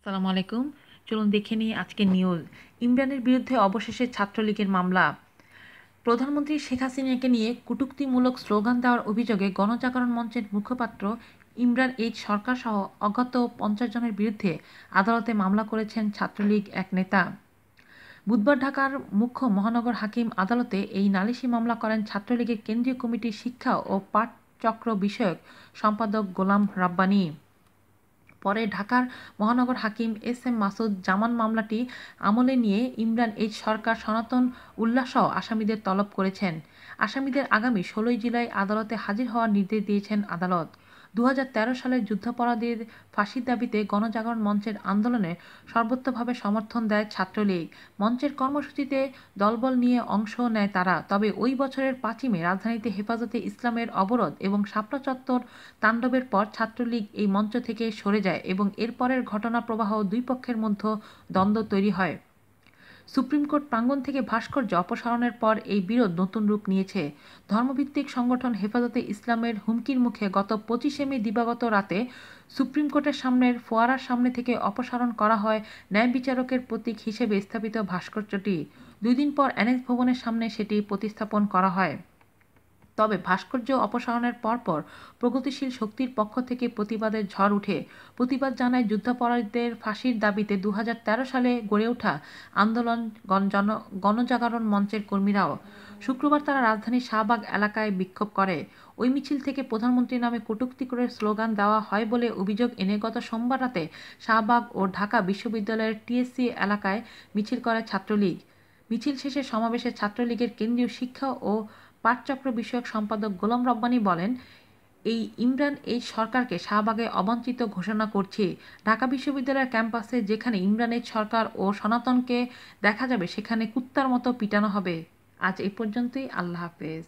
আসসালামু আলাইকুম। চলুন দেখে নিই আজকের নিউজ। ইমরানের বিরুদ্ধে অবশেষে ছাত্রলীগের মামলা। প্রধানমন্ত্রী শেখ হাসিনাকে নিয়ে কটূক্তিমূলক স্লোগান দেওয়ার অভিযোগে গণজাগরণ মঞ্চের মুখপাত্র ইমরান এইচ সরকার সহ অজ্ঞাত 50 জনের বিরুদ্ধে আদালতে মামলা করেছেন ছাত্রলীগ এক নেতা। বুধবার ঢাকার মুখ্য মহানগর হাকিম আদালতে এই নালিশি মামলা করেন ছাত্রলীগের কেন্দ্রীয় কমিটির শিক্ষা ও পাঠচক্র বিষয়ক সম্পাদক গোলাম রাব্বানী। পরে ঢাকার মহানগর হাকিম এস এম মাসুদ জামান মামলাটি আমলে নিয়ে ইমরান এইচ সরকার, সনাতন উল্লাহসহ আসামিদের তলব করেছেন। আসামিদের আগামী 16 জুলাই আদালতে হাজির হওয়ার নির্দেশ দিয়েছেন আদালত। 2013 সালের যুদ্ধাপরাধীর ফাঁসির দাবিতে গণজাগরণ মঞ্চের আন্দোলনে সর্বোচ্চভাবে সমর্থন দেয় ছাত্রলীগ। মঞ্চের কর্মসূচিতে দলবল নিয়ে অংশ নেয় তারা। তবে ওই বছরের 5ই মে রাজধানীতে হেফাজতে ইসলামের অবরোধ এবং শাপলা চত্বর তাণ্ডবের পর ছাত্রলীগ এই মঞ্চ থেকে সরে যায় এবং এরপরের ঘটনা প্রবাহ দুই পক্ষের মধ্যে দ্বন্দ্ব তৈরি হয়। সুপ্রিম কোর্ট প্রাঙ্গণ থেকে ভাস্কর্য অপসারণের পর এই বিরোধ নতুন রূপ নিয়েছে। ধর্মভিত্তিক সংগঠন হেফাজতে ইসলামের হুমকির মুখে গত 25শে মে দিবাগত রাতে সুপ্রিম কোর্টের সামনের ফোয়ারার সামনে থেকে অপসারণ করা হয় ন্যায় বিচারকের প্রতীক হিসেবে স্থাপিত ভাস্কর্যটি। 2 দিন পর অ্যানেক্স ভবনের সামনে সেটি প্রতিস্থাপন করা হয়। তবে ভাস্কর্য অপসারণের পরপর প্রগতিশীল শক্তির পক্ষ থেকে প্রতিবাদের ঝড় উঠে। প্রতিবাদ জানায় যুদ্ধাপরাধীদের ফাঁসির দাবিতে 2013 সালে গড়ে ওঠা আন্দোলন গণজাগরণ মঞ্চের কর্মীরাও। শুক্রবার তারা রাজধানীর শাহবাগ এলাকায় বিক্ষোভ করে। ওই মিছিল থেকে প্রধানমন্ত্রীর নামে কটূক্তি করে স্লোগান দেওয়া হয় বলে অভিযোগ এনে গত সোমবার রাতে শাহবাগ ও ঢাকা বিশ্ববিদ্যালয়ের টিএসসি এলাকায় মিছিল করে ছাত্রলীগ। মিছিল শেষে সমাবেশে ছাত্রলীগের কেন্দ্রীয় শিক্ষা ও পাঠচক্র বিষয়ক সম্পাদক গোলাম রব্বানী বলেন, এই ইমরান এইচ সরকারকে শাহবাগে অবাঞ্ছিত ঘোষণা করছি। ঢাকা বিশ্ববিদ্যালয়ের ক্যাম্পাসে যেখানে ইমরান এইচ সরকার ও সনাতনকে দেখা যাবে সেখানে কুত্তার মতো পিটানো হবে। আজ এই পর্যন্তই। আল্লাহ হাফেজ।